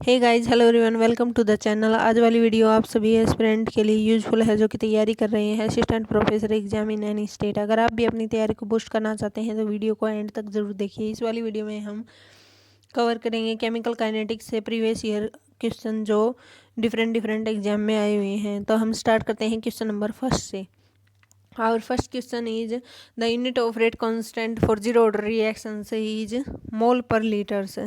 Hey guys, hello everyone, welcome to the channel. आज वाली video आप सभी एस्पिरेंट के लिए यूजफुल है जो कि तैयारी कर रहे हैं assistant professor exam in any state. अगर आप भी अपनी तैयारी को बूस्ट करना चाहते हैं तो वीडियो को एंड तक जरूर देखिए। इस वाली वीडियो में हम कवर करेंगे केमिकल काइनेटिक्स से प्रीवियस ईयर क्वेश्चन जो डिफरेंट एग्जाम में आए हुए हैं। तो हम स्टार्ट करते हैं क्वेश्चन नंबर फर्स्ट से। Our first question is the unit of rate constant for zero order reactions is mole per liters।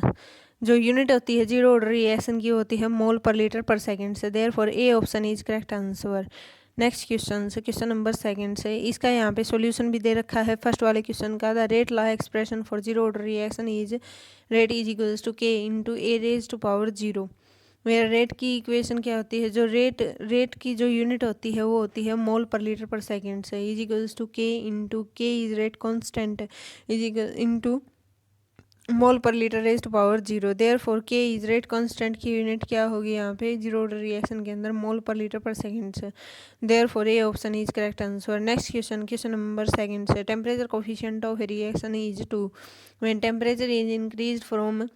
जो यूनिट होती है जीरो ऑर्डर रिएक्शन की होती है मोल पर लीटर पर सेकंड से। Therefore A option is correct answer. Next question से, question number second से, इसका यहाँ पे सॉल्यूशन भी दे रखा है फर्स्ट वाले क्वेश्चन का। The rate law expression for zero order reaction is rate is equals to के into a raise to power zero. मेरा रेट की इक्वेशन क्या होती है? जो रेट की जो यूनिट होती है वो होती है मोल पर लीटर पर सेकेंड से। इज इक्वल्स टू के into k is rate constant is equal into mole per litre raise to power zero. Therefore k is rate constant की यूनिट क्या होगी यहाँ पे जीरो ऑर्डर रिएक्शन के अंदर? मोल per litre per second से। Therefore A option is correct answer. Next question, question number second से, temperature coefficient of reaction is 2 when temperature is increased from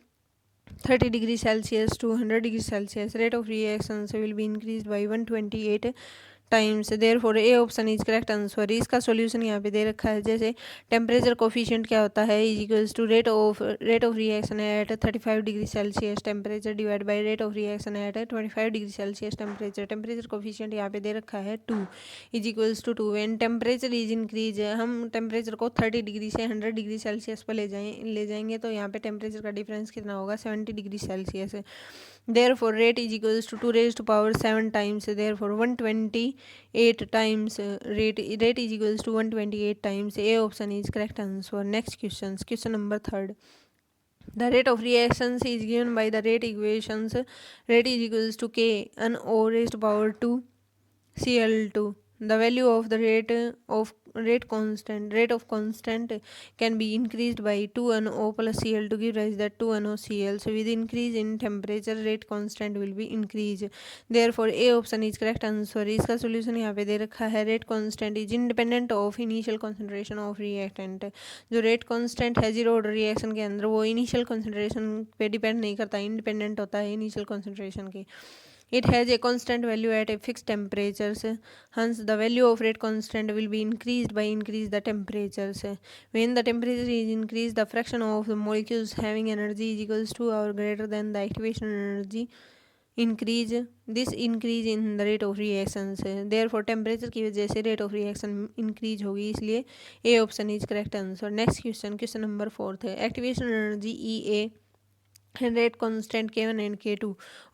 30 degree Celsius to 100 degree Celsius, rate of reactions will be increased by 128 times. Therefore A option is correct answer. इसका solution यहाँ पे दे रखा है। जैसे temperature coefficient क्या होता है? Is equals to rate of reaction at 35 degree Celsius temperature divide by rate of reaction at 25 degree Celsius temperature. Temperature coefficient यहाँ पे दे रखा है 2 is equals to 2 when temperature is increase. हम टेम्परेचर को 30 डिग्री से 100 डिग्री सेल्सियस पर ले जाएंगे तो यहाँ पे टेम्परेचर का डिफरेंस कितना होगा? 70 degree Celsius. Therefore rate is equals to 2 raised to power 7 times. Therefore 128 times rate is equals to 128 times. A option is correct answer. Next question, question number third, the rate of reactions is given by the rate equations. Rate is equals to k NO raised to power 2 Cl2. The value of the rate of constant can be increased by 2NO plus Cl to give rise that 2NOCl. So with increase in temperature, rate constant will be increased. Therefore A option is correct answer. इसका solution यहाँ पे दे रखा है। rate constant is independent of initial concentration of reactant। जो rate constant है zero order reaction के अंदर वो initial concentration पे डिपेंड नहीं करता, इंडिपेंडेंट होता है initial concentration के। It has a constant value at a fixed temperatures. Hence, the value of rate constant will be increased by increase the temperatures. When the temperature is increased, the fraction of the molecules having energy is equals to or greater than the activation energy increase. This increase in the rate of reactions. Therefore, temperature की वजह से rate of reaction increase होगी, इसलिए A option is correct answer. Next question, question number 4 है, activation energy EA and rate constant K1 and K2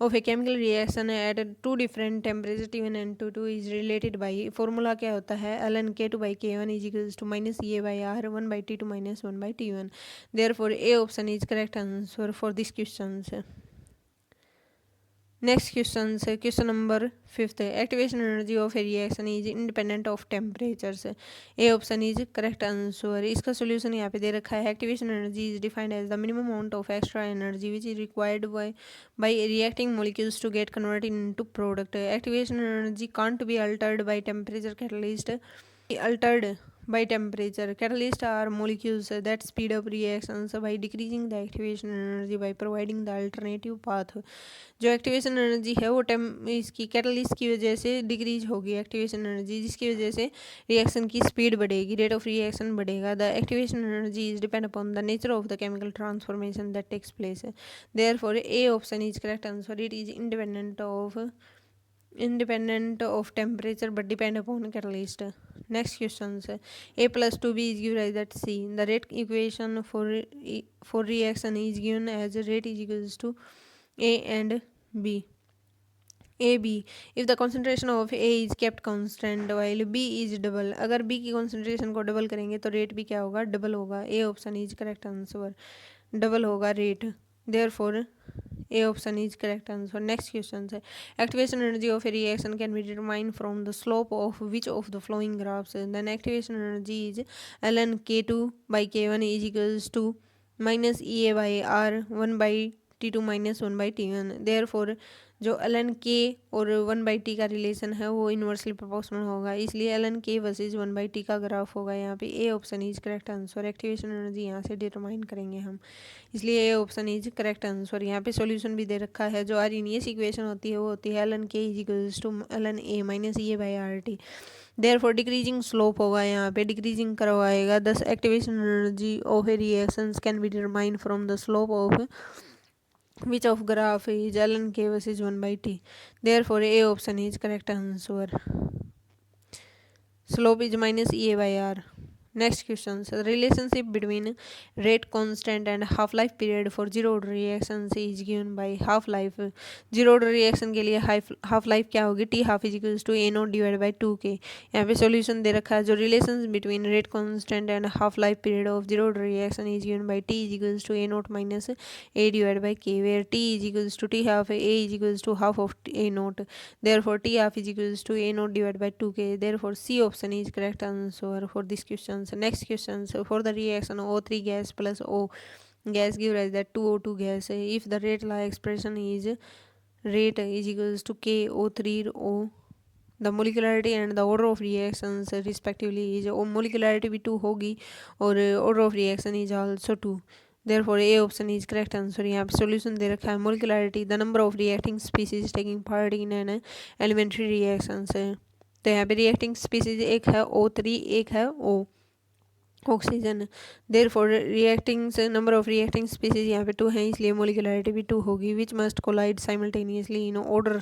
of a chemical reaction at two different temperatures T1 and T2 is related by formula क्या होता है? ln K2 by K1 is equals to minus EA by R 1 by T2 minus 1 by T1. Therefore, A option is correct answer for this questions. Next question से, question number fifth है, activation energy of a reaction is independent of temperature. A option is correct answer. इसका solution यहाँ पे दे रखा है। Activation energy is defined as the minimum amount of extra energy which is required by reacting molecules to get converted into product. Activation energy can't be altered by temperature catalyst altered by temperature. Catalysts are molecules that speed up reactions by decreasing the activation energy by providing the alternative path. जो activation energy है वो इसकी catalyst की वजह से decrease होगी activation energy, जिसकी वजह से रिएक्शन की स्पीड बढ़ेगी, रेट ऑफ रिएक्शन बढ़ेगा। The activation energy is depend upon the nature of the chemical transformation that takes place. Therefore A option is correct answer. It is independent of temperature but depend upon catalyst. Next question है, a plus 2b is given as that c. The rate equation for reaction is given as rate is equals to a and b. AB, if the concentration of A is kept constant while B is double, अगर B की concentration को double करेंगे तो rate भी क्या होगा? Double होगा। A option is correct answer, double होगा rate. Therefore A option is correct answer. Next question है, activation energy of a reaction can be determined from the slope of which of the following graphs? Then activation energy is ln K2 by K1 is equals to minus EA by R 1 by T2 minus 1/T1। Therefore जो ln k और 1/t का relation है वो inversely proportional होगा, इसलिए ln k versus 1/t का graph होगा। यहाँ पे ए option is correct answer. Activation energy यहाँ से डिटरमाइन करेंगे हम, इसलिए A option is correct answer. यहाँ पे सॉल्यूशन भी दे रखा है। जो आर्हीनियस इक्वेशन होती है वो होती है ln k is equals to ln a minus a/rt। Therefore decreasing slope होगा, यहाँ पे डिक्रीजिंग करवाएगा। Thus activation energy of a reactions can be determined from the slope of which of graph is ln k versus 1/t। Therefore a option is correct answer. Slope is minus a/r. Next question, so the relationship between rate constant and half life period for zero order reactions is given by half life। Zero order reaction के लिए half life क्या होगी, t half is equals to A naught divide by 2k। यहाँ पे solution दे रखा है। जो relation between rate constant and half life period of zero order reaction is given by t is equals to A naught minus a divide by k, where t is equals to t half, a is equals to half of A note. Therefore T half is equals to A naught divide by 2k। Therefore C option is correct answer for this question. Next question, so for the reaction O3 gas plus O gas give rise that 2O2 gas, if the rate law expression is rate is equals to K O3 O, the molecularity and the order of reactions respectively is, molecularity भी 2 होगी और order of reaction is also 2। Therefore A option is correct answer। यहाँ पे solution दे रखा है। molecularity the number of reacting species taking part in an elementary reactions। तो यहाँ पे reacting species एक है O3 एक है O oxygen. Therefore reacting number of reacting species यहाँ पे 2 हैं, इसलिए मोलिकुलरिटी भी 2 होगी। Which must collide simultaneously in order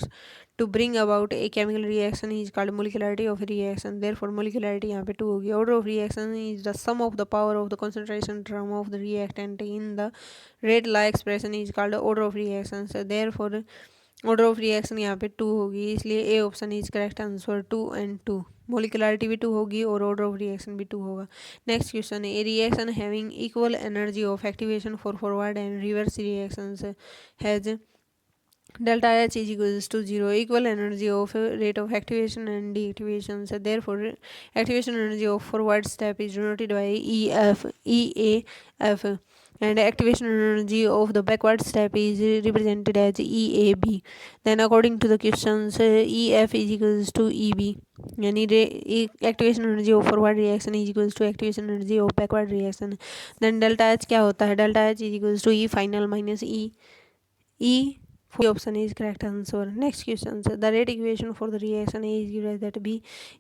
to bring about a chemical reaction is called molecularity of reaction. Therefore molecularity यहाँ पे 2 होगी। Order of reaction is the sum of the power of the concentration term of the reactant in the rate law expression is called order of reaction. Therefore order of reaction यहाँ पे 2 होगी, इसलिए A option is correct answer 2 and 2। Molecularity भी 2 होगी और order of reaction भी 2 होगा। Next question, A reaction having equal energy of activation for forward and reverse reactions has delta H is equals to 0, equal energy of rate of activation and deactivation। So therefore activation energy of forward step is denoted by EAF and activation energy of the backward step is represented as EAB। Then according to the questions EF is equals to EB, यानी activation energy of forward reaction is equals to activation energy of backward reaction। Then delta H क्या होता है, delta H is equals to E final minus E। The option is correct answer। Next question, so the rate equation for the reaction A is given that B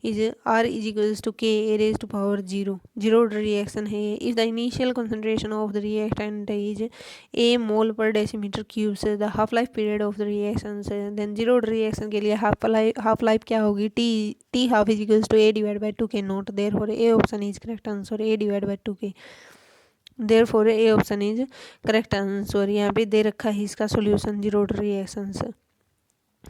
is R is equals to K A raised to power 0। Zero order reaction है। If the initial concentration of the reactant is A mole per decimeter cubes, the half life period of the reactions, then zero order reaction के लिए half life क्या होगी, T half is equals to A divided by 2k note. Therefore A option is correct answer, A divided by 2k। Therefore A option is correct answer. यहाँ पे दे रखा है इसका solution zero order reactions.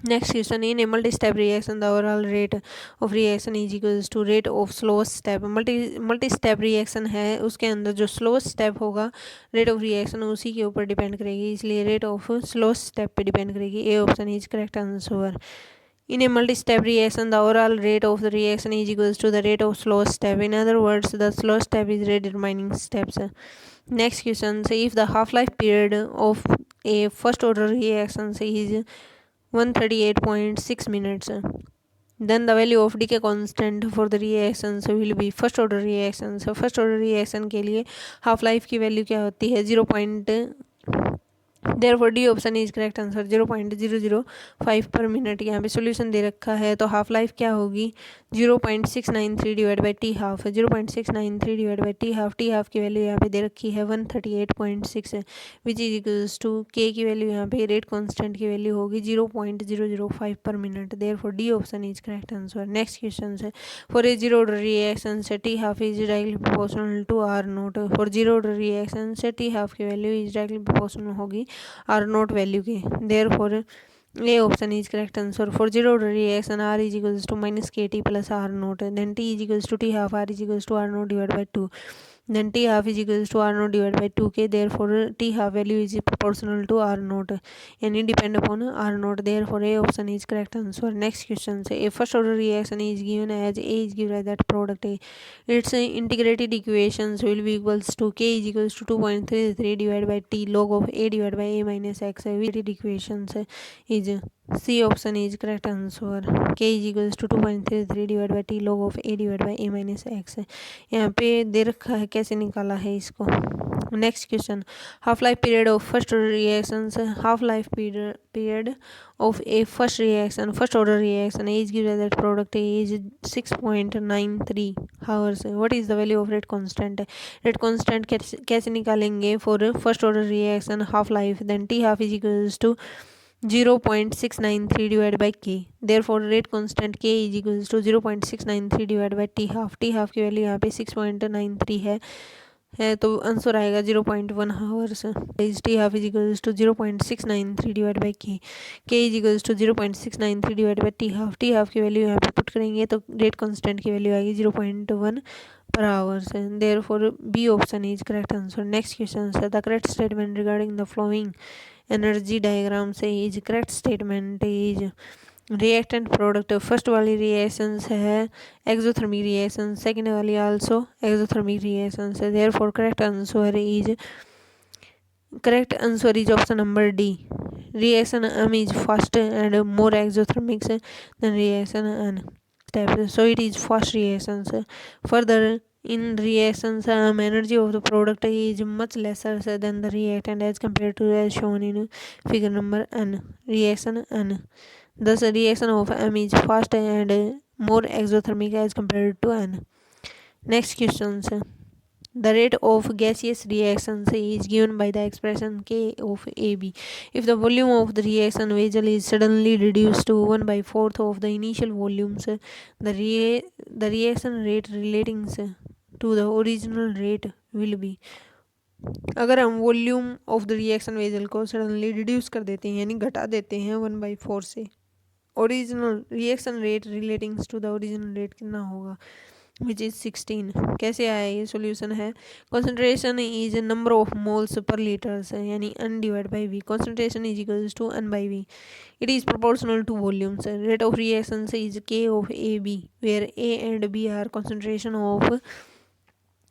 Next question, in a multi step reaction the overall rate of reaction is equals to rate of slow step. Multi step reaction है, उसके अंदर जो स्लो स्टेप होगा रेट ऑफ रिएक्शन उसी के ऊपर depend करेगी, इसलिए रेट ऑफ स्लो स्टेप पे डिपेंड करेगी। A option is correct answer. In a multi-step reaction, the overall rate of the reaction is equals to the rate of slow step. In other words, the slow step is rate determining steps। Next question, so if the half-life period of a first-order reaction is 138.6 minutes, then the value of decay constant for the reactions will be first-order reactions। So first-order reaction के लिए half-life की value क्या होती है, 0. Therefore D option is correct answer, 0.005 per minute. यहाँ पे solution दे रखा है, तो हाफ लाइफ क्या होगी, 0.693 divide by T half. 0.693 divide by T half की वैल्यू यहाँ पे दे रखी है 138.6 विच इज इक्वल्स टू के की वैल्यू यहाँ पे रेट कांस्टेंट की वैल्यू होगी 0.005 per minute. Therefore D option is correct answer. Next question है, for a zero order reaction से t half is directly proportional to are naught. For zero order reaction से t half की value is directly proportional होगी r naught value की। Therefore A option is correct answer. For zero order reaction r is equals to minus k t plus r naught, then t is equals to t half, R is equals to are naught divide by 2। then T half is equals to R naught divided by 2K. Therefore T half value is proportional to R naught, and depend upon R naught. Therefore A option is correct answer. Next question, say a first order reaction is given as A is given as that product A. Its integrated equations will be equals to K is equals to 2.33 divided by T log of A divided by A minus X. Which equations is C option is correct answer. K is equals to 2.33 divided by T log of A divided by A minus X. यहाँ पे दे रखा है, कैसे निकाला है इसको. Next question, half life period of first order reactions. Half life period of a first order reaction is given that product is 6.93 hours. What is the value of rate constant? Rate constant कैसे निकालेंगे for first order reaction half life? Then T half is equals to 0.693 divided by K. Therefore rate constant K is equals to 0.693 divided by T half. T half की value यहाँ पे 6.93 है तो answer आएगा 0.1 hours. T half is equals to 0.693 divided by K. K is equals to 0.693 divided by T half. T half की value यहाँ पे put करेंगे तो रेट कांस्टेंट की वैल्यू आएगी 0.1 per hours. Therefore B option is correct answer. Next question, the correct statement regarding the flowing energy diagram is correct statement is reactant product. First वाली reactions है exothermic reaction, second वाली also exothermic reactions है. Therefore correct answer is option number D. Reaction M is fast and more exothermic than reaction N step, so it is fast reactions. Further, in reactions energy of the product is much lesser than the reactant as compared to as shown in figure number N. Reaction N. Thus, reaction of M is fast and more exothermic as compared to N. Next questions. The rate of gaseous reactions is given by the expression K of AB. If the volume of the reaction vessel is suddenly reduced to 1/4 of the initial volumes, the reaction rate relating to the original rate will be. अगर हम volume of the reaction vessel को suddenly reduce कर देते हैं यानी घटा देते हैं 1/4 से, original reaction rate relatings to the original rate कितना होगा, विच इज 16. कैसे आया ये सॉल्यूशन है. Concentration is number of moles per litres यानी N divide by V. Concentration is equals to N by V. It is proportional to volumes. Rate of reaction is K of AB where A and B are concentration of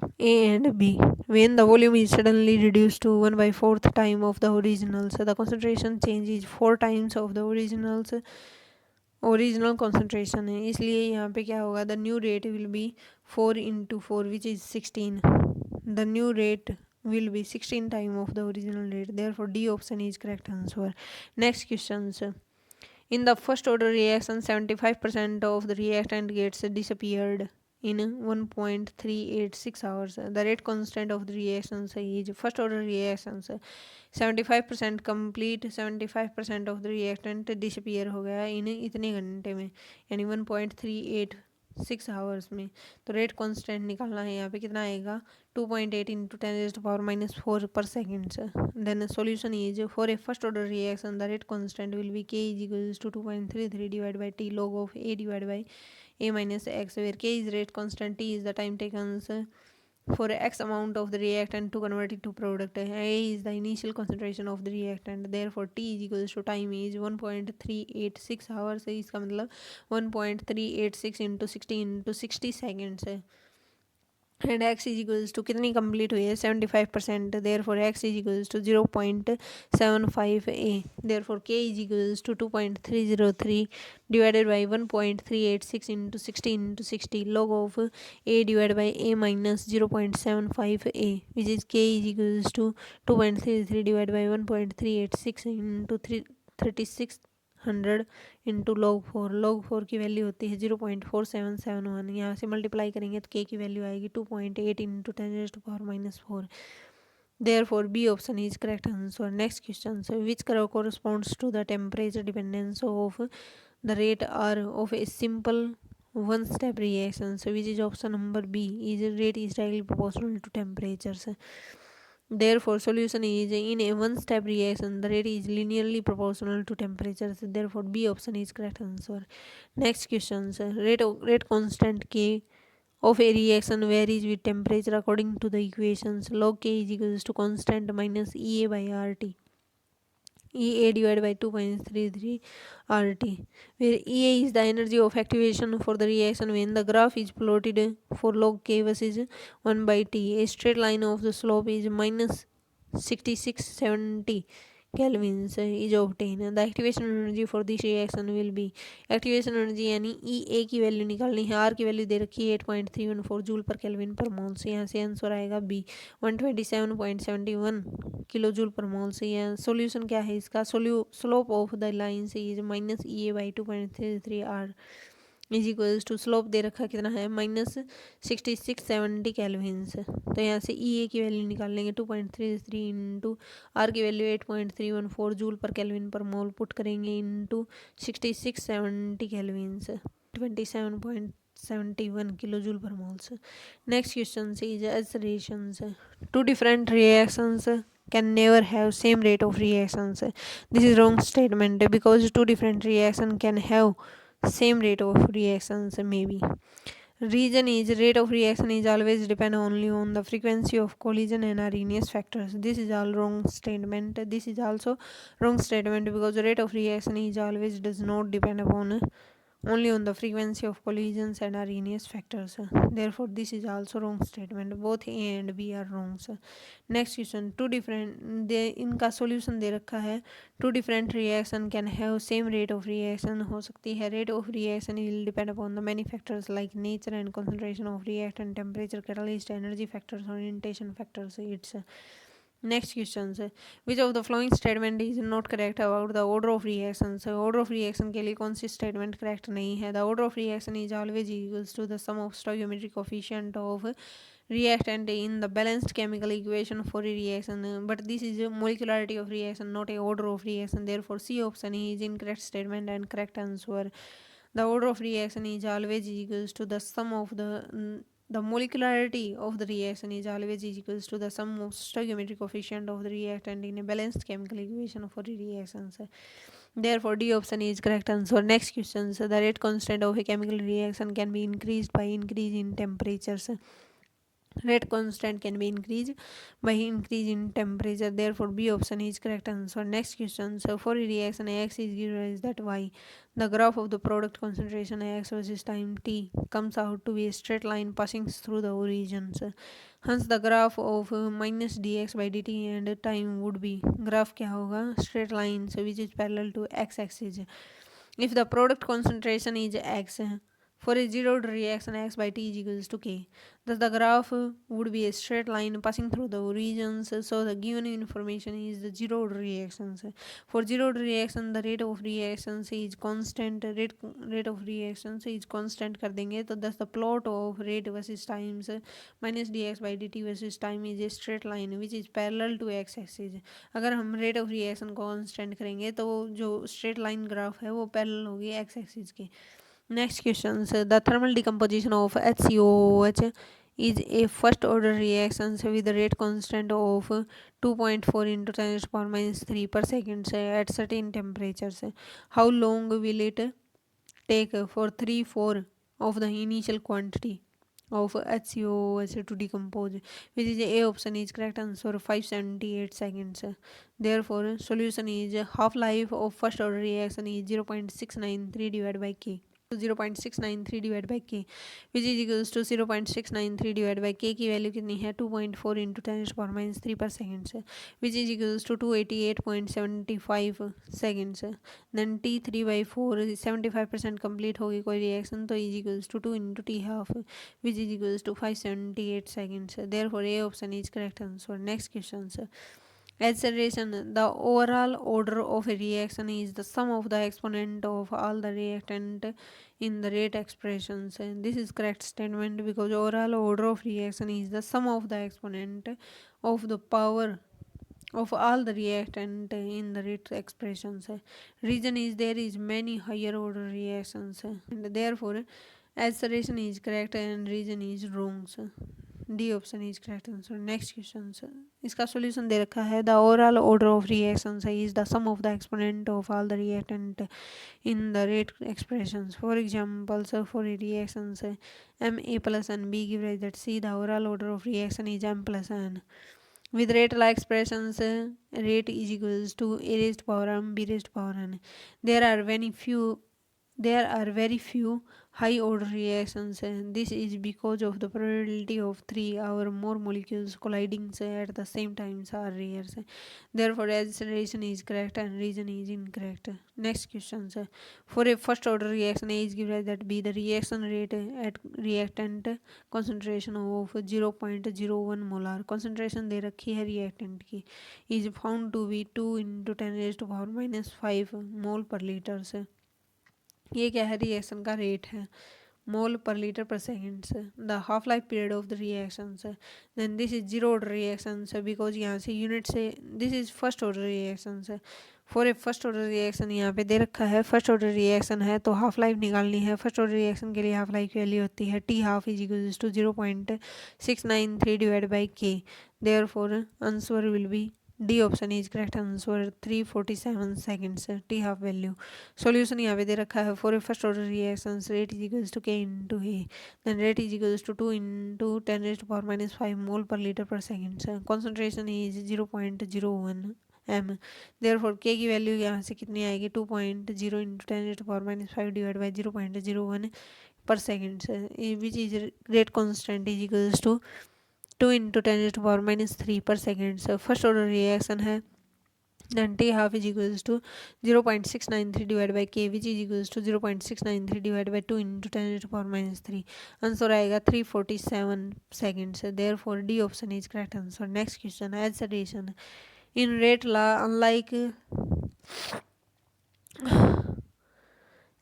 A and B. When the volume is suddenly reduced to 1/4 time of the originals, the concentration change is 4 times of the original concentration है, इसलिए यहाँ पे क्या होगा, the new rate will be 4 into 4 which is 16. The new rate will be 16 time of the original rate. Therefore D option is correct answer. Next questions. In the first order reaction 75% of the reactant gets disappeared in 1.386 hours. The rate constant of the reactions is first order reactions 75% complete, 75% of the reactant disappear हो गया इन इतने घंटे में यानी 1.386 hours में. तो rate constant निकालना है, यहाँ पे कितना आएगा 2.8 into 10⁻⁻⁴ per second. Then solution is for a first order reaction the rate constant will be K is equals to 2.33 divided by T log of A divided by A minus X, where K is rate constant, T is the time taken for X amount of the reactant to convert it to product. A is the initial concentration of the reactant. Therefore T is equals to time is 1.386 hours. इसका मतलब 1.386 into 60 into 60 seconds है. And X is equals to कितनी complete हुई है 75%. Therefore X is equals to 0.75 A. Therefore K is equals to 2.303 divided by 1.386 into 60 into 60 log of A divided by A minus 0.75 A, which is K is equals to 2.33 divided by 1.386 into 3600 into log 4. log 4 की value होती है 0.4771. यहाँ से multiply करेंगे तो K की value आएगी 2.8 into 10⁻⁻⁴. Therefore B option is correct answer. Next question, so which corresponds to the temperature dependence of the rate R of a simple one step reaction, so which is option number B is rate is directly proportional to temperatures. Therefore solution is in a one step reaction the rate is linearly proportional to temperatures. Therefore B option is correct answer. Next questions, rate constant K of a reaction varies with temperature according to the equations. Log K is equals to constant minus EA by RT. EA divided by 2.33 RT, where EA is the energy of activation for the reaction when the graph is plotted for log K versus 1 by T. A straight line of the slope is minus 6670 kelvins is obtained. The activation energy for this reaction will be, activation energy यानी ई ए की value निकालनी है, are की value दे रखी है 8.314 joule per kelvin per मोल से, यहाँ से आंसर आएगा बी 127.71 किलो जूल पर मोल से। यहाँ सॉल्यूशन क्या है इसका, स्लोप ऑफ द लाइन से is minus E a by 2.33 R is equals to, slope दे रखा कितना है माइनस 6670 कैलविन्स। तो यहाँ से ई ए की वैल्यू निकाल लेंगे 2.33 इंटू आर की value 8.314 joule per kelvin per mole put करेंगे into 6670 kelvins 27.71 kilo joule per moles. Next question is accelerations. Two different reactions can never have same rate of reactions. This is wrong statement because two different reaction can have same rate of reactions maybe. Reason is rate of reaction is always depend only on the frequency of collision and Arrhenius factors. This is all wrong statement. This is also wrong statement because the rate of reaction is always does not depend upon only on the frequency of collisions and Arrhenius factors. Therefore this is also wrong statement. Both A and B are wrong. Next question, two different इनका solution दे रखा है, two different reaction can have same rate of reaction हो सकती है। Rate of reaction will depend upon the many factors like nature and concentration of reactant, temperature, catalyst, energy factors, orientation factors. It's next question है, which of the following statement is not correct about the order of reaction. Order of reaction के लिए कौन सी statement correct नहीं है। The order of reaction is always equals to the sum of stoichiometric coefficient of reactant in the balanced chemical equation for a reaction, but this is a molecularity of reaction, not a order of reaction. Therefore C option is incorrect statement and correct answer. The order of reaction is always equals to the sum of the molecularity of the reaction is always equals to the sum of stoichiometric coefficient of the reactant in a balanced chemical equation for a reaction. Therefore D option is correct answer. Next question, the rate constant of a chemical reaction can be increased by increase in temperatures. Rate constant can be increased by increase in temperature. Therefore B option is correct answer. Next question, so for a reaction X is given as that Y, the graph of the product concentration X versus time T comes out to be a straight line passing through the origins. Hence the graph of minus dx by dt and time would be, graph क्या होगा, straight line so which is parallel to x axis. If the product concentration is X, for a zeroed reaction X by T is equals to K. Thus the graph would be a straight line passing through the origins. So the given information is the zeroed reactions. For zeroed reaction the rate of reactions is constant. Rate of reactions is constant कर देंगे तो thus the plot of rate versus times minus dx by dt versus time is a straight line which is parallel to x axis. अगर हम rate of reaction को constant करेंगे तो जो straight line graph है वो parallel होगी x axis के। Next question, the thermal decomposition of HCOOH is a first order reaction with a rate constant of 2.4 into 10 to the power minus 3 per second at certain temperatures. How long will it take for 3/4 of the initial quantity of HCOOH to decompose, which is A option is correct answer, 578 seconds. Therefore solution is half-life of first order reaction is 0.693 divided by K. 0.693 divided by K, which is equals to 0.693 divided by K की value कितनी है 2.4 into 10 to the power minus 3 per second से, which is equals to 288.75 seconds. Then T 3/4 75% complete होगी कोई reaction तो is equals to 2 into T half which is equals to 578 seconds. Therefore A option is correct answer. Next question. Acceleration, the overall order of a reaction is the sum of the exponent of all the reactant in the rate expressions. And this is correct statement because overall order of reaction is the sum of the exponent of the power of all the reactant in the rate expressions. Reason is there is many higher order reactions and therefore acceleration is correct and reason is wrong. D option is correct answer. Next question, इसका solution दे रखा है the overall order of reactions is the sum of the exponent of all the reactant in the rate expressions. For example, so for a reaction say Ma plus n B give rise that C the overall order of reaction is M plus n. With rate like expressions, rate is equals to A raised to power m B raised to power n. There are very few high order reactions. This is because of the probability of 3 or more molecules colliding at the same time are rare. Therefore, acceleration is correct and reason is incorrect. Next question. For a first order reaction, A is given that B the reaction rate at reactant concentration of 0.01 molar. Concentration दे रखी है reactant की is found to be 2 into 10 raised to power minus 5 mole per liter से. ये क्या है, reaction का rate है, मोल per litre per second से. The half life period of the reaction से. Then this is zero order reaction से because यहाँ से यूनिट से this is first order reaction से. For a first order reaction यहाँ पे दे रखा है फर्स्ट ऑर्डर रिएक्शन है तो हाफ लाइफ निकालनी है. फर्स्ट ऑर्डर रिएक्शन के लिए हाफ लाइफ की वैल्यू होती है T half is equals to 0.693 divide by K. Therefore answer will be D option is correct answer 347 seconds T half value. Solution यहाँ पे दे रखा है for a first order reaction rate is equals to के into A. Then rate is equals to 2 into 10 raised to power minus 5 mole per litre per second. Concentration is 0.01 m. Therefore K की value यहाँ से कितनी आएगी 2.0 into 10 raised to power minus 5 divide by 0.01 per second which is rate constant is equals to 2 into 10 raised to power minus 3 per second. So first order reaction है then T half is equals to 0.693 divided by K which is equals to 0.693 divided by 2 into 10 raised to power minus 3. Answer आएगा 347 seconds. Therefore D option is correct answer. Next question, acceleration in rate law unlike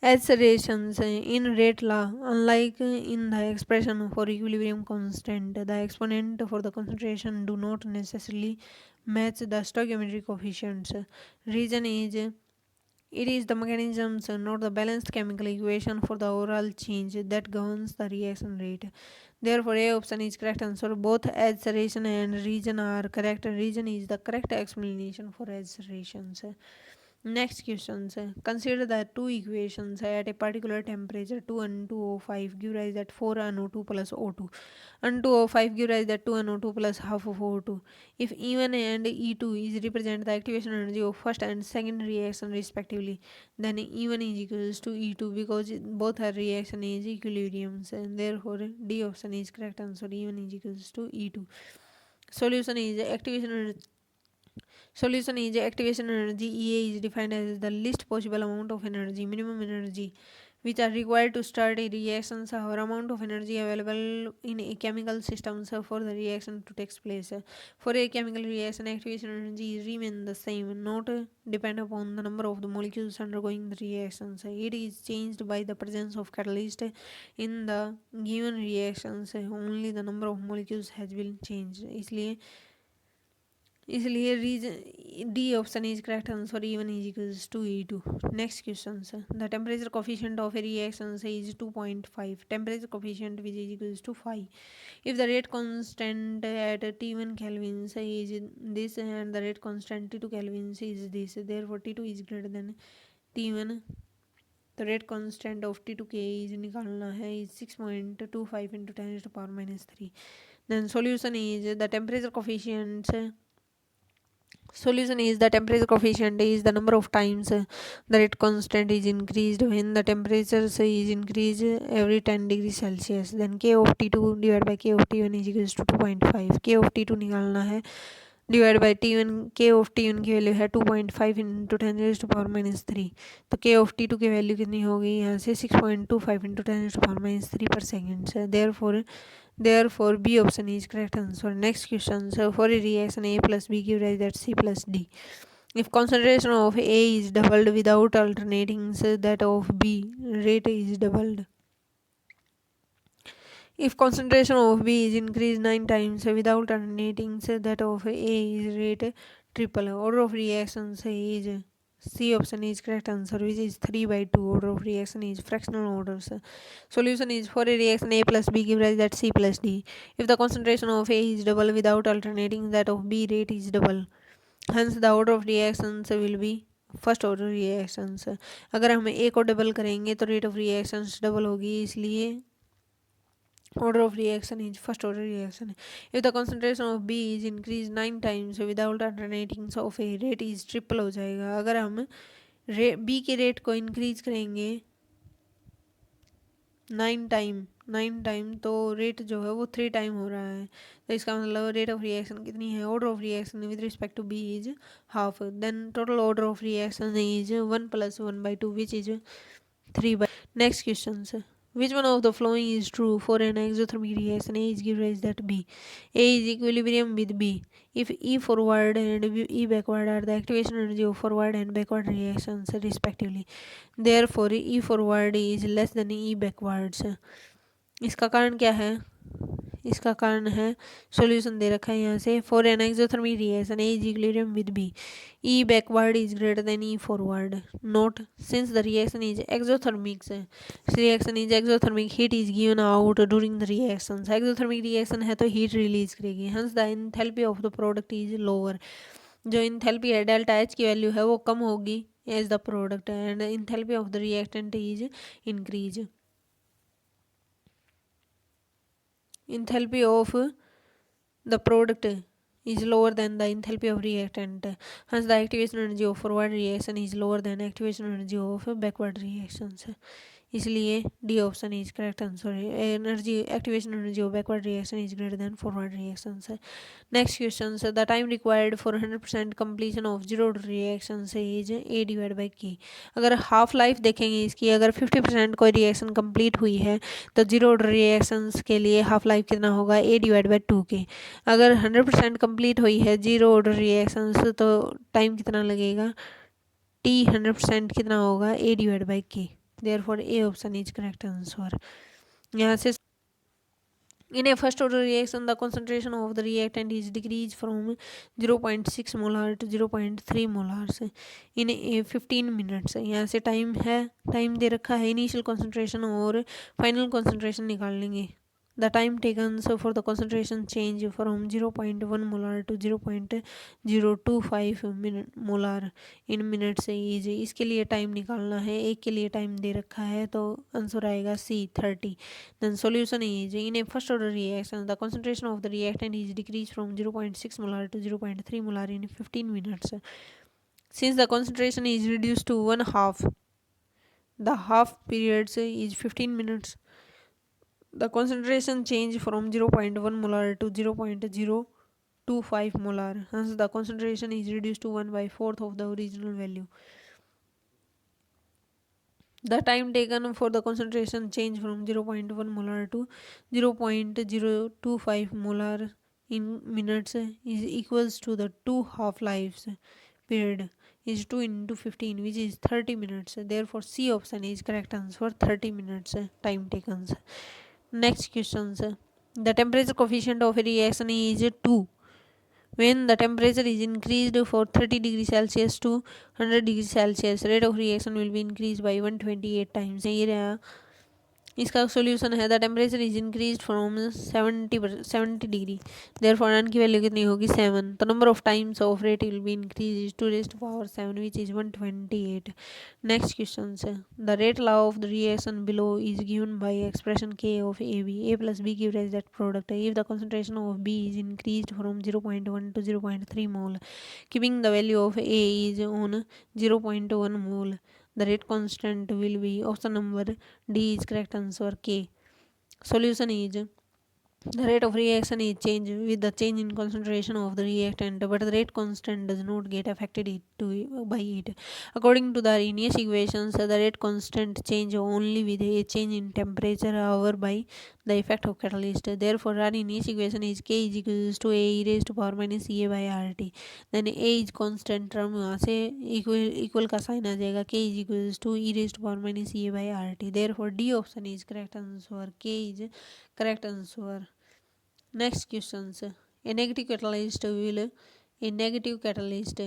accelerations in rate law unlike in the expression for equilibrium constant, the exponent for the concentration do not necessarily match the stoichiometric coefficients. Reason is it is the mechanisms not the balanced chemical equation for the overall change that governs the reaction rate. Therefore A option is correct answer. Both acceleration and region are correct. Region is the correct explanation for accelerations. Next questions. Consider the two equations at a particular temperature 2 and 205 give rise that 4 NO2 plus O2 and 205 give rise that 2 NO2 plus half of O2. If E1 and E2 is represent the activation energy of first and second reaction respectively, then E1 is equals to E2 because both are reaction is equilibriums and therefore D option is correct answer. E1 is equals to E2. Solution is activation energy. Solution is activation energy EA is defined as the least possible amount of energy, minimum energy, which are required to start a reaction or amount of energy available in a chemical system for the reaction to take place. For a chemical reaction, activation energy remain the same, not depend upon the number of the molecules undergoing the reactions. It is changed by the presence of catalyst in the given reactions. Only the number of molecules has been changed. इसलिए reason D option is correct answer. E1 is equals to E2. Next question, the temperature coefficient of a reaction is 2.5. Temperature coefficient which is equals to 5. If the rate constant at T1 kelvins is this and the rate constant T2 kelvins is this, therefore T2 is greater than T1. The rate constant of T2K is निकालना है is 6.25 into 10 raised to power minus 3. Then solution is the temperature coefficient. Solution is the temperature coefficient is the number of times the rate constant is increased when the temperature is increased every 10 degrees Celsius. Then K of T2 divided by K of T1 is equals to 2.5. K of T2 निकालना है divide by T1. K of T1 की value है 2.5 into 10 raised to power minus 3. तो K of T2 की value कितनी होगी यहाँ से 6.25 into 10 raised to power minus 3 per second. Therefore B option is correct answer. Next question, so for a reaction A plus B give rise that C plus D. If concentration of A is doubled without alternating, so that of B rate is doubled. If concentration of B is increased 9 times without alternating, so that of A is rate triple. Order of reactions is C option is correct answer, which is 3/2. Order of reaction is fractional orders. Solution is for a reaction A plus B give rise that C plus D. If the concentration of A is double without alternating, that of B rate is double. Hence the order of reactions will be first order reactions. अगर हम ए को double करेंगे तो rate of reactions double होगी, इसलिए order of reaction is first order reaction. If the concentration of B is increased 9 times without alternating, so of A rate is triple हो जाएगा. अगर हम B के रेट को इंक्रीज करेंगे 9 टाइम तो रेट जो है वो 3 टाइम हो रहा है, तो इसका मतलब रेट ऑफ रिएक्शन कितनी है. Order of reaction with respect to B is half. Then total order of reaction is 1 + 1/2 which is 3/. Next question. Which one of the following is true for an exothermic reaction? A is give rise that B. A is equilibrium with B. If E forward and E backward are the activation energy of forward and backward reactions respectively, therefore E forward is less than E backwards. इसका कारण क्या है? इसका कारण है, solution दे रखा है यहाँ से. For an exothermic reaction A is equilibrium with B, E backward is greater than E forward. Note, since the reaction is exothermic, reaction is exothermic, heat is given out during the reaction. Exothermic reaction है तो heat release करेगी, hence the enthalpy of the product is lower. जो enthalpy है delta H की value है वो कम होगी as the product, and enthalpy of the reactant is increase. Enthalpy of the product is lower than the enthalpy of reactant. Hence the activation energy of forward reaction is lower than activation energy of backward reactions. इसलिए D option is correct answer. Energy activation energy of backward reaction is greater then forward reactions. Next question. The time required for 100% completion of zero order reactions is a divide by के. अगर half life देखेंगे इसकी, अगर 50% कोई reaction complete हुई है तो zero order reactions के लिए हाफ लाइफ कितना होगा, ए डिवाइड बाई 2 के. अगर 100% कंप्लीट हुई है जीरो ऑर्डर रिएक्शंस तो टाइम कितना लगेगा, टी 100% कितना होगा, ए डिवाइड बाई के. Therefore A option is correct answer. यहाँ से in a first order reaction the concentration of the reactant is decreased from 0.6 molar to 0.3 molars in a 15 minutes. यहाँ से टाइम है, टाइम दे रखा है, इनिशियल कॉन्सेंट्रेशन और final concentration निकाल लेंगे. The time taken for the concentration change from 0.1 molar to 0.025 molar in minutes is. इसके लिए टाइम निकालना है, एक के लिए टाइम दे रखा है तो आंसर आएगा C 30. Then solution is in a first order reaction the concentration of the reactant is decreased from 0.6 molar to 0.3 molar in 15 minutes. Since the concentration is reduced to 1/2, the half periods is 15 minutes. The concentration change from 0.1 molar to 0.025 molar. Hence the concentration is reduced to 1/4 of the original value. The time taken for the concentration change from 0.1 molar to 0.025 molar in minutes is equals to the 2 half lives period is 2 into 15 which is 30 minutes. Therefore C option is correct answer, 30 minutes time taken. Next questions. The temperature coefficient of a reaction is 2 when the temperature is increased for 30 degrees Celsius to 100 degrees Celsius. Rate of reaction will be increased by 128 times. ये रहा इसका solution है. The temperature is increase from 70 degree, therefore n की value कितनी होगी 7. तो number of times of rate will be increase two raised power 7 which is 128. Next question है. The rate law of the reaction below is given by expression K of A B. A plus B give rise that product if the concentration of B is increase from 0.1 to 0.3 mole, keeping the value of A is on 0.1 mole. The rate constant will be option number D is correct answer. K. Solution is the rate of reaction is changed with the change in concentration of the reactant, but the rate constant does not get affected by it. According to the Arrhenius equations, the rate constant change only with a change in temperature hour by the effect of catalyst. Therefore, Arrhenius equation is K is equals to A e raised to power minus E by RT. Then A is constant term, वहाँ से equal का sign आ जाएगा. K is equals to E raised to power minus E by RT. Therefore, D option is correct answer. K is correct answer. Next questions. A negative catalyst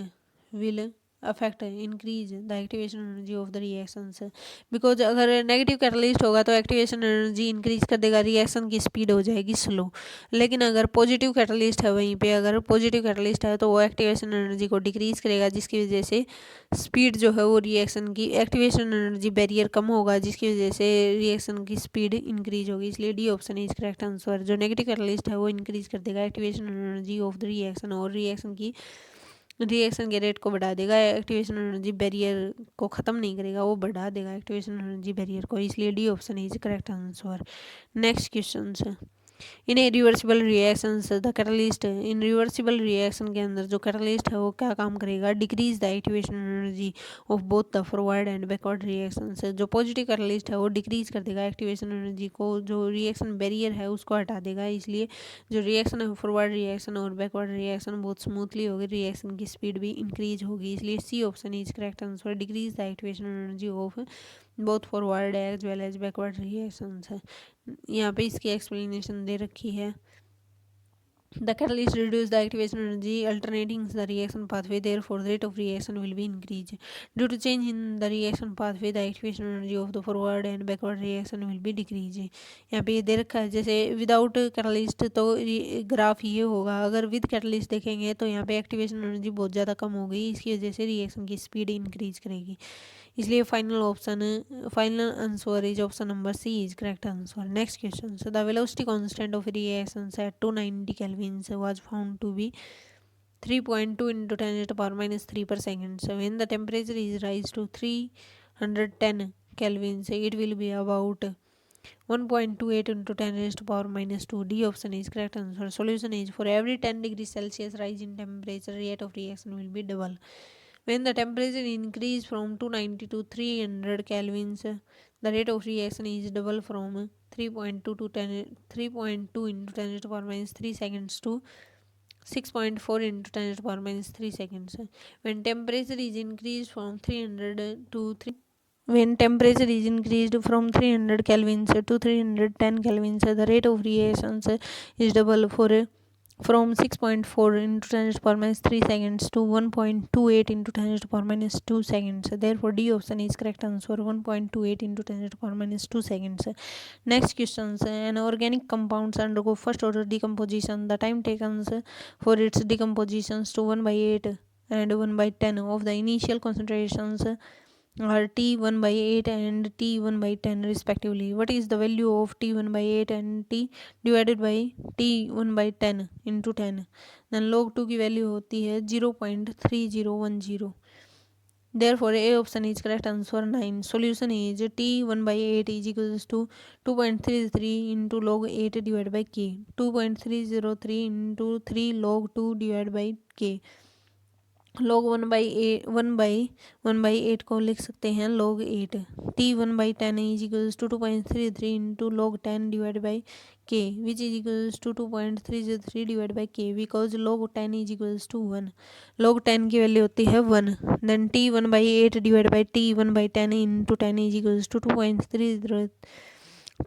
will affect increase the activation energy of the reactions. Because अगर negative catalyst होगा तो activation energy increase कर देगा, reaction की speed हो जाएगी slow. लेकिन अगर पॉजिटिव कैटलिस्ट है, वहीं पे अगर पॉजिटिव कैटलिस्ट है तो वो एक्टिवेशन एनर्जी को डिक्रीज करेगा, जिसकी वजह से स्पीड जो है वो रिएक्शन की, एक्टिवेशन एनर्जी बैरियर कम होगा, जिसकी वजह से रिएक्शन की स्पीड इंक्रीज होगी। इसलिए D option is correct answer. जो नेगेटिव कैटलिस्ट है वो इंक्रीज कर देगा activation energy of the reaction, और रिएक्शन के रेट को बढ़ा देगा। एक्टिवेशन एनर्जी बैरियर को ख़त्म नहीं करेगा, वो बढ़ा देगा एक्टिवेशन एनर्जी बैरियर को। इसलिए D option is correct answer. Next question है, in reversible reactions the catalyst, in reversible reaction के अंदर जो कैटलिस्ट है वो क्या काम करेगा, decrease the activation energy of both the forward and backward reactions. जो पॉजिटिव कैटलिस्ट है वो डिक्रीज कर देगा एक्टिवेशन एनर्जी को, जो रिएक्शन बैरियर है उसको हटा देगा। इसलिए जो रिएक्शन है फॉरवर्ड रिएक्शन और बैकवर्ड रिएक्शन बहुत स्मूथली होगी, रिएक्शन की स्पीड भी इंक्रीज होगी। इसलिए C option is correct answer, decrease the activation energy of both forward as well as backward reactions है। यहाँ पे इसकी एक्सप्लेनेशन दे रखी है। The catalyst reduce the activation energy alternating the reaction pathway, therefore the rate of reaction will be increased. Due to change in the reaction pathway, the activation energy of the forward and backward reaction will be decreased. यहाँ पे ये दे रखा है, जैसे without catalyst तो graph ये होगा, अगर विद कैटलिस्ट देखेंगे तो यहाँ पे एक्टिवेशन एनर्जी बहुत ज़्यादा कम हो गई, इसकी वजह से रिएक्शन की स्पीड इंक्रीज करेगी। इसलिए final answer is option number C is correct answer. Next question, the velocity constant of reactions at 290 kelvin was found to be 3.2 into 10 to the power minus 3 per second. So when the temperature is raised to 310 Kelvin, it will be about 1.28 into 10 raised to the power minus 2. D option is correct answer. Solution is, for every 10 degrees Celsius rise in temperature, rate of reaction will be double. When the temperature increase from 290 to 300 kelvins, the rate of reaction is double from 3.2 to 3.2 into 10 to the power minus 3 seconds to 6.4 into 10 to the power minus 3 seconds. When temperature is increased from 300 to 3 When temperature is increased from 300 kelvins to 310 kelvins, the rate of reactions is double from 6.4 into 10 to the power minus 3 seconds to 1.28 into 10 to the power minus 2 seconds. Therefore, D option is correct answer, 1.28 into 10 to the power minus 2 seconds. Next questions, an organic compounds undergo first order decomposition. The time taken for its decompositions to 1 by 8 and 1 by 10 of the initial concentrations are T1 by 8 and T1 by 10 respectively. What is the value of T1 by 8 and T divided by T1 by 10 into 10? Then log 2 की value होती है 0.3010. Therefore, A option is correct answer 9. Solution is T1 by 8 is equals to 2.33 into log 8 divided by K. 2.303 into 3 log 2 divided by K. log 1/8 को लिख सकते हैं log 8. T1 by 10 is equals to 2.33 into log 10 divided by K, which is equals to 2.303 divided by K, because log 10 is equals to 1. log 10 की value होती है 1. Then T1 by 8 divided by T1 by 10 into 10 is equals to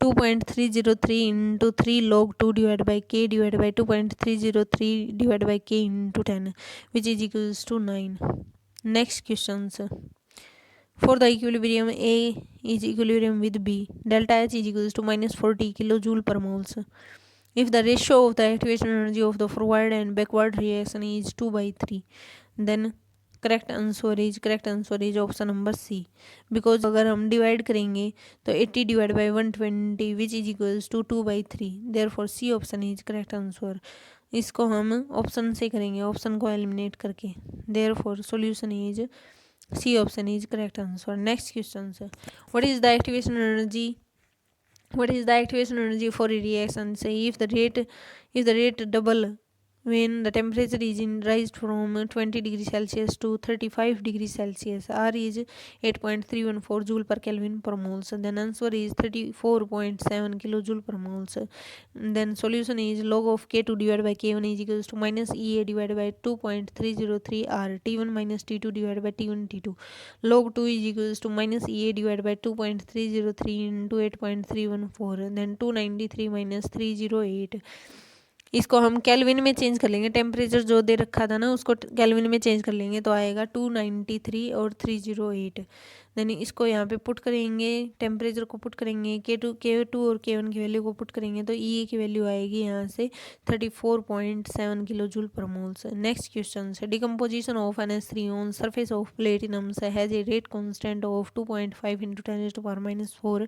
2.303 into 3 log 2 divided by K divided by 2.303 divided by K into 10, which is equals to 9. Next questions. For the equilibrium A is equilibrium with B, delta H is equals to minus 40 kilojoule per moles. If the ratio of the activation energy of the forward and backward reaction is 2/3, then correct answer is option number C. Because अगर हम divide करेंगे तो 80 divided by 120 which is equals to 2/3. Therefore C option is correct answer. इसको हम option से करेंगे, option को eliminate करके. Therefore solution is C option is correct answer. Next question. What is the activation energy for a reaction? Say if the rate double when the temperature is raised from 20 degrees Celsius to 35 degrees Celsius, R is 8.314 joule per Kelvin per moles. Then answer is 34.7 kilojoule per moles. Then solution is log of K2 divided by K1 is equals to minus EA divided by 2.303 R, T1 minus T2 divided by T1 T2. Log 2 is equals to minus EA divided by 2.303 into 8.314. Then 293 minus 308 इसको हम kelvin में change कर लेंगे, temperature जो दे रखा था ना उसको केल्विन में चेंज कर लेंगे तो आएगा 293 और 308। देन इसको यहाँ पे पुट करेंगे, टेम्परेचर को पुट करेंगे, K2 और K1 की वैल्यू को पुट करेंगे तो E की वैल्यू आएगी यहाँ से 34.7 kilo joule per moles. Next question है, decomposition of NH3 on surface of platinum has a rate constant of 2.5 × 10⁻⁴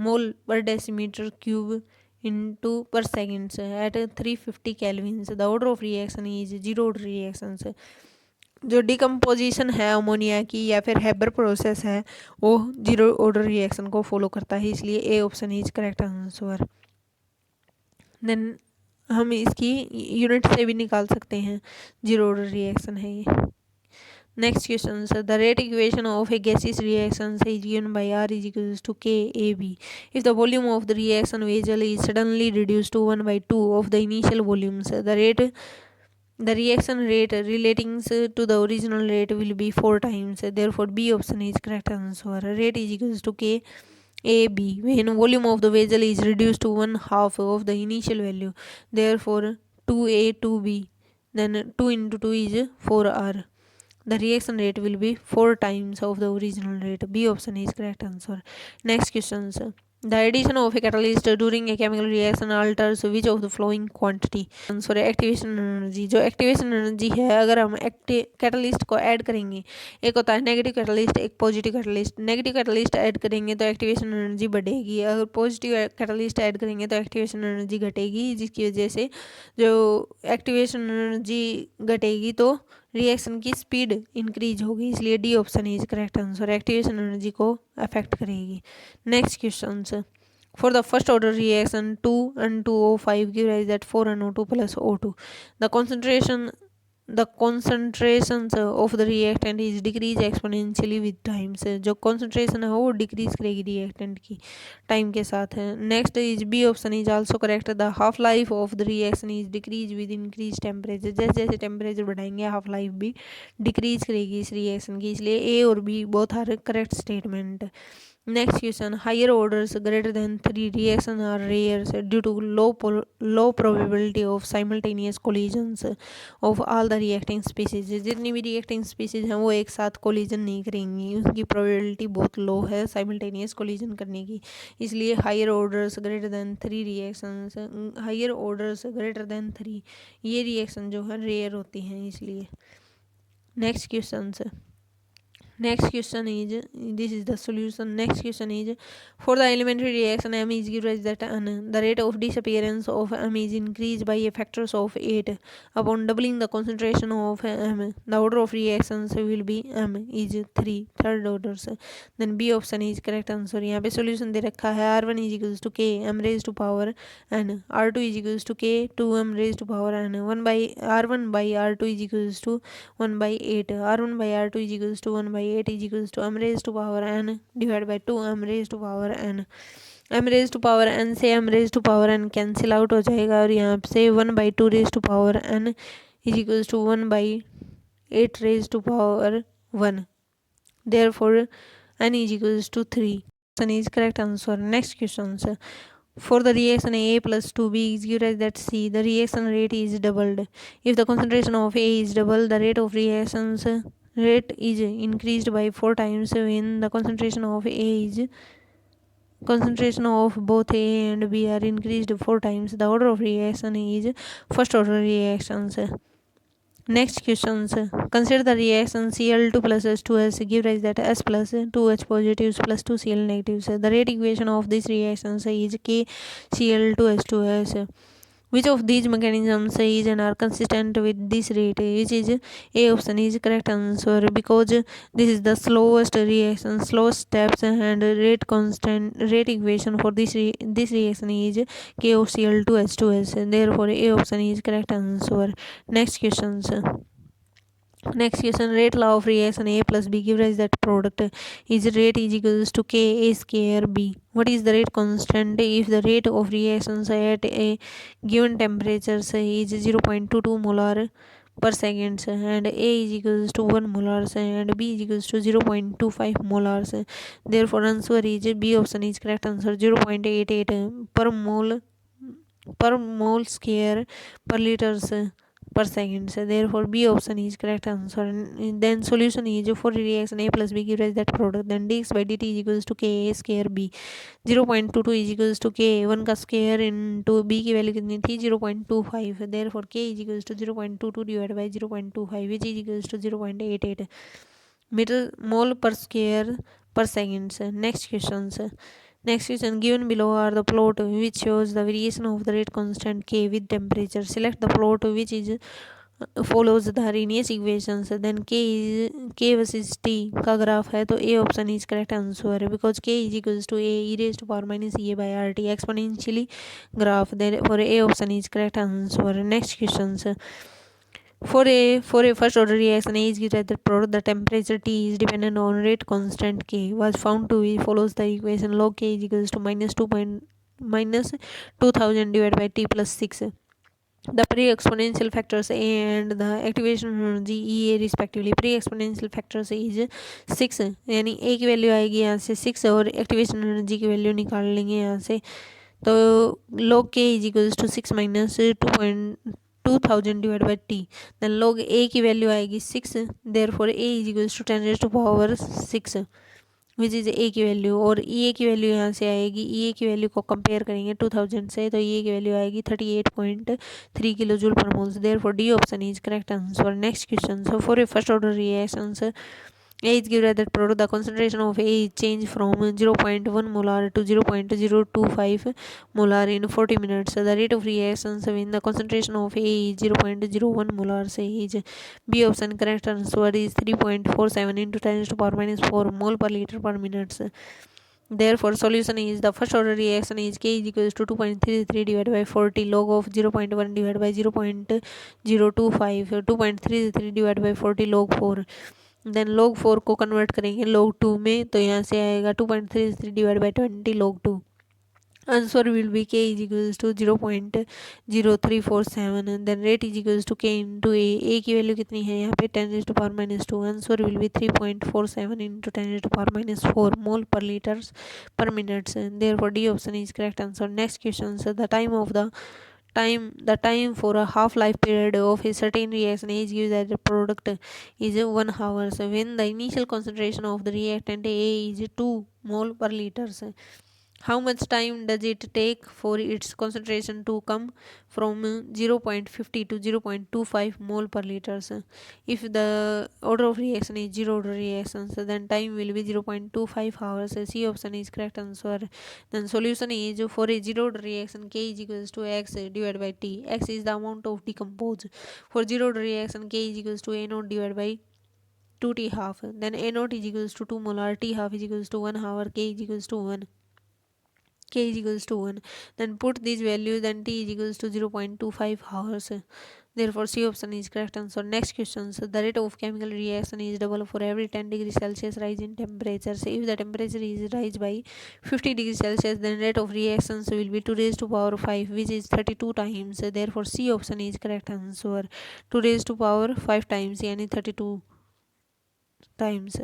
mole per decimetre cube into per seconds at 350 kelvins. The order of reaction is zero order reactions. जो decomposition है ammonia की या फिर Haber process है वो zero order reaction को follow करता है, इसलिए A option is correct answer. Then हम इसकी यूनिट से भी निकाल सकते हैं, जीरो ऑर्डर रिएक्शन है ये। Next question, sir. The rate equation of a gaseous reaction is given by R is equals to KAB. If the volume of the reaction vessel is suddenly reduced to 1/2 of the initial volume, sir, the reaction rate relating to the original rate will be 4 times. Therefore, B option is correct answer. Rate is equals to KAB when volume of the vessel is reduced to 1/2 of the initial value. Therefore, 2A 2B. Then 2 into 2 is 4R. The reaction rate will be 4 times of the original rate. B option is correct answer. Next question, sir. The addition of a catalyst during a chemical reaction alters which of the following quantity? Answer activation energy. जो activation energy है अगर हम catalyst को add करेंगे, एक होता है negative catalyst, एक positive catalyst. Negative catalyst add करेंगे तो एक्टिवेशन एनर्जी बढ़ेगी, अगर पॉजिटिव कैटलिस्ट ऐड करेंगे तो एक्टिवेशन एनर्जी घटेगी, जिसकी वजह से जो एक्टिवेशन एनर्जी घटेगी तो रिएक्शन की स्पीड इंक्रीज होगी, इसलिए D option is correct answer, activation energy को अफेक्ट करेगी। Next question, for the first order reaction 2N2O5 give rise that 4NO2 + O2। the concentrations of the reactant is decrease exponentially with time। से जो concentration है वो decrease करेगी reactant की time के साथ है। Next is B option is also correct, the half life of the reaction is decrease with increase temperature. जैसे जैसे टेम्परेचर बढ़ाएंगे हाफ लाइफ भी डिक्रीज करेगी इस रिएक्शन की, इसलिए ए और B both are correct statement. Next question, higher orders greater than 3 reactions are rare due to low probability of simultaneous collisions of all the reacting species। जितनी भी reacting species हैं वो एक साथ collision नहीं करेंगी, उनकी probability बहुत low है simultaneous collision करने की, इसलिए higher orders greater than 3 reactions, higher orders greater than 3 ये reaction जो है rare होती हैं इसलिए। Next question is, this is the solution. Next question is, for the elementary reaction M is given as that N, the rate of disappearance of M is increased by a factors of 8 upon doubling the concentration of M. The order of reactions will be M is 3 third orders। then B option is correct answer। यहाँ पे solution दे रखा है R1 is equals to K M raised to power N, R2 is equals to K 2M raised to power N, R1 by R2 is equals to 1/8, R1 by R2 is equals to 1/8 is equals to M raised to power N divided by 2 M raised to power N। M raised to power N से M raised to power N cancel out हो जाएगा और यहाँ से 1/2 raised to power N is equals to 1/8 raised to power 1। Therefore, N is equals to 3। Option is correct answer। Next question, sir. For the reaction A plus 2B is given as that C, the reaction rate is doubled. If the concentration of A is double, the rate of reactions rate is increased by 4 times when the concentration of both A and B are increased 4 times. The order of reaction is first order reactions। Next questions, consider the reaction Cl2 plus H2S give rise that S plus 2H positives plus 2 Cl negatives। The rate equation of this reaction is KCl2H2S। Which of these mechanisms is and are consistent with this rate? Which is A option is correct answer, because this is the slowest reaction, slowest steps, and rate equation for this reaction is KCl2H2S। Therefore, A option is correct answer। Next question, rate law of reaction A plus B give rise that product is rate is equals to K A square B। What is the rate constant if the rate of reactions at a given temperature is 0.22 molar per second and A is equals to 1 molar and B is equals to 0.25 molars? Therefore, answer is B option is correct answer, 0.88 per mole per mole square per liters per second. So therefore B option is correct answer. And then solution is for reaction A plus B give rise that product. Then dx by dt is equals to Ka square B. 0.22 is equals to K 1 का square into B की value कितनी थी 0.25. Therefore K is equals to 0.22 divided by 0.25 which is equals to 0.88 metre मोल पर square per seconds. Next question given below are the plot which shows the variation of the rate constant K with temperature. Select the plot which is follows the Arrhenius equations. Then K versus T का graph है तो A option is correct answer because K is equals to A e raised to power minus A by RT exponentially graph. Therefore A option is correct answer. Next questions. For a first order reaction A is given that product the temperature T is dependent on rate constant K was found to be follows the equation log K is equals to minus 2000 divided by T plus 6. The pre-exponential factors A and the activation energy EA respectively. Pre-exponential factors is 6 यानी A की value आएगी यहाँ से 6 और activation energy की value निकाल लेंगे यहाँ से तो log K is equals to 6 minus 2000 divided by T. Then log A की वैल्यू आएगी 6 therefore A is equals to 10 raised to power 6 which is a की वैल्यू और ई ए की वैल्यू यहाँ से आएगी ई ए की वैल्यू को कंपेयर करेंगे 2000 से तो ई ए की वैल्यू आएगी 38.3 किलो जूल पर मोल. Therefore D option is correct answer. Next question so for a first order reactions A is given that product the concentration of A is changed from 0.1 molar to 0.025 molar in 40 minutes. The rate of reactions when the concentration of A is 0.01 molar is B option correct answer is 3.47 into 10 to power minus 4 mole per liter per minute. Therefore solution is the first order reaction is K is equals to 2.33 divided by 40 log of 0.1 divided by 0.025 2.33 divided by 40 log 4. Then log 4 को convert करेंगे log 2 में तो यहाँ से आएगा 2.33 divide by 20 log 2. Answer will be K is equals to 0.0347 then rate is equals to K into A की value कितनी है यहाँ पे 10 raised to power minus 2. Answer will B 3.47 into 10 raised to power minus 4 मोल पर litres पर minutes. Therefore D option is correct answer. Next question the time for a half-life period of a certain reaction is given that the product is 1 hour. So when the initial concentration of the reactant A is 2 mole per liters, how much time does it take for its concentration to come from 0.50 to 0.25 mole per liters? If the order of reaction is zero order reaction, so then time will be 0.25 hours. C option is correct answer. Then solution is for a zero order reaction K is equals to X divided by T. X is the amount of decompose. For zero order reaction K is equals to A naught divided by 2T half. Then A naught is equals to 2 molar, T half is equals to 1 hour, K is equals to 1. K is equals to 1. Then put these values, then T is equals to 0.25 hours. Therefore C option is correct answer. Next question. So the rate of chemical reaction is double for every 10 degrees Celsius rise in temperature. So if the temperature is rise by 50 degrees Celsius, then rate of reactions will be 2 raised to power 5 which is 32 times. Therefore C option is correct answer. 2 raised to power 5 times yani 32 times.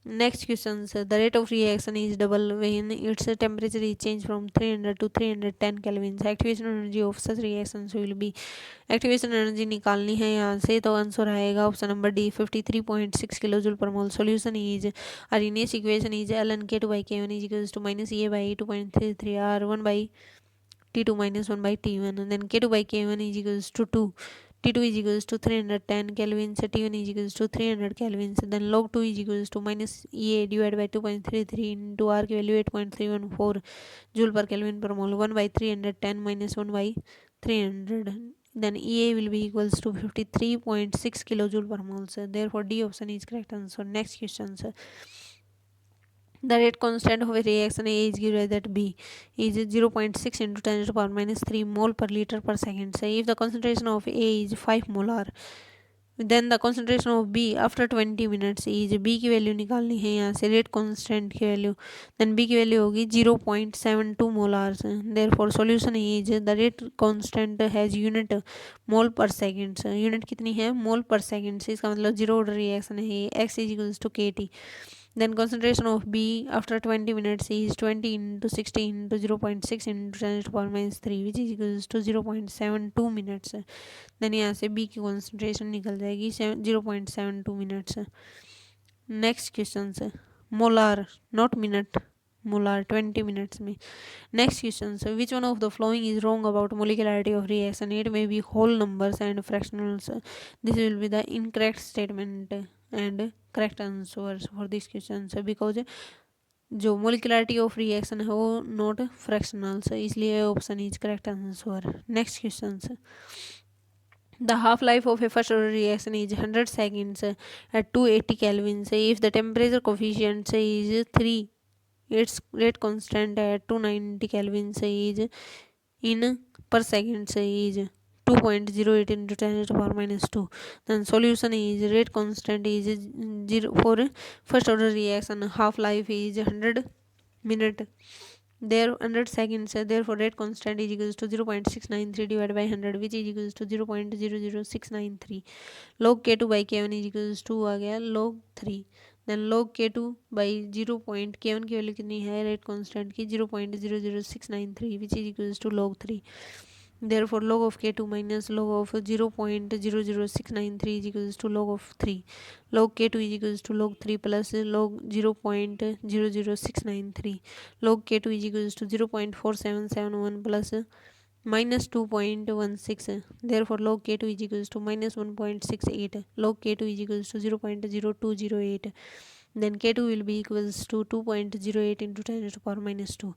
Next question, the rate of reaction is double when its temperature is changed from 300 to 310 kelvin. Activation energy of such reactions will be activation energy निकालनी है यहाँ से तो answer आएगा option number D 53.6 kilo joule पर मोल. Solution is Arrhenius equation is ln K2 by K1 is equals to minus A by 2.33 R1 by T2 minus 1 by T1 and then K2 by K1 is equals to 2. T2 is equals to 310 kelvins, T1 is equals to 300 kelvins, then log 2 is equals to minus EA divided by 2.33 into R की value 8.314 joule per kelvin per mole 1 by 310 minus 1 by 300. Then EA will be equals to 53.6 kilojoule per mole. Therefore D option is correct answer. Next question. The rate constant of a reaction A is given that B is 0.6 into 10 to the power minus 3 mole per liter per second. So if the concentration of A is 5 molar, then the concentration of B after 20 minutes is B की value निकालनी है यहाँ से rate constant की value. Then B की value होगी 0.72 molar. Therefore solution is the rate constant has unit mole पर second. Unit कितनी है मोल पर सेकंड से इसका मतलब जीरो ऑर्डर रिएक्शन है X is equals to KT. Then concentration of B after 20 minutes is 20 into 60 into 0.6 into 10 to the power minus 3, which is equals to 0.72 minutes. Then यहाँ से B की कॉन्सेंट्रेशन निकल जाएगी 0.72 minutes. Next question से molar not minute, molar 20 minutes में. Next question, so which one of the following is wrong about molecularity of reaction? It may be whole numbers and fractionals. This will be the incorrect statement and correct answers for this question. So because जो molecularity of reaction है वो not fractionals, इसलिए option is correct answer. Next question, the half-life of a first order reaction is 100 seconds at 280 kelvin. If the temperature coefficient is 3, its rate constant at 290 kelvin is in per second is 2.08 into 10 to the power minus 2. Then solution is rate constant is 0 for first order reaction, half-life is 100 minute. There 100 seconds, therefore rate constant is equals to 0.693 divided by 100, which is equals to 0.00693. log k2 by k1 is equals to आ गया log 3. then log k2 by 0. k1 की value कितनी है rate constant की 0.00693, which is equals to log 3. Therefore log of k2 minus log of 0.00693 is equals to log of 3. log k2 is equals to log 3 plus log 0.00693. log k2 is equals to 0.4771 plus minus 2.16. Therefore log k2 is equals to minus 1.68. log k2 is equals to 0.0208. then k2 will be equals to 2.08 into 10 to the power minus 2.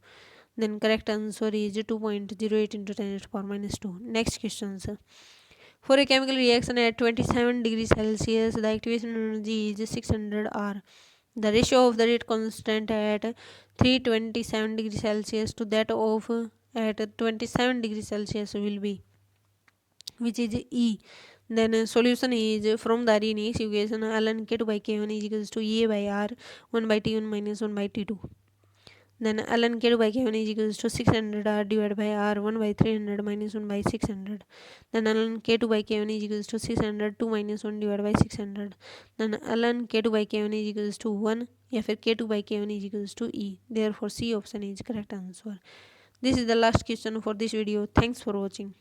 Then correct answer is 2.08 into 10 to the power minus 2. Next question, sir. For a chemical reaction at 27 degrees Celsius, the activation energy is 600 R. The ratio of the rate constant at 327 degrees Celsius to that of at 27 degrees Celsius will be, which is E. Then solution is from the Arrhenius equation ln k2 by k1 is equals to E by R 1 by T1 minus 1 by T2. Then ln k2 by k1 is equals to 600 R divided by R 1 by 300 minus 1 by 600. Then ln k2 by k1 is equals to 600 2 minus 1 divided by 600. Then ln k2 by k1 is equals to 1 या फिर k2 by k1 is equals to E. Therefore C option is correct answer. This is the last question for this video. Thanks for watching.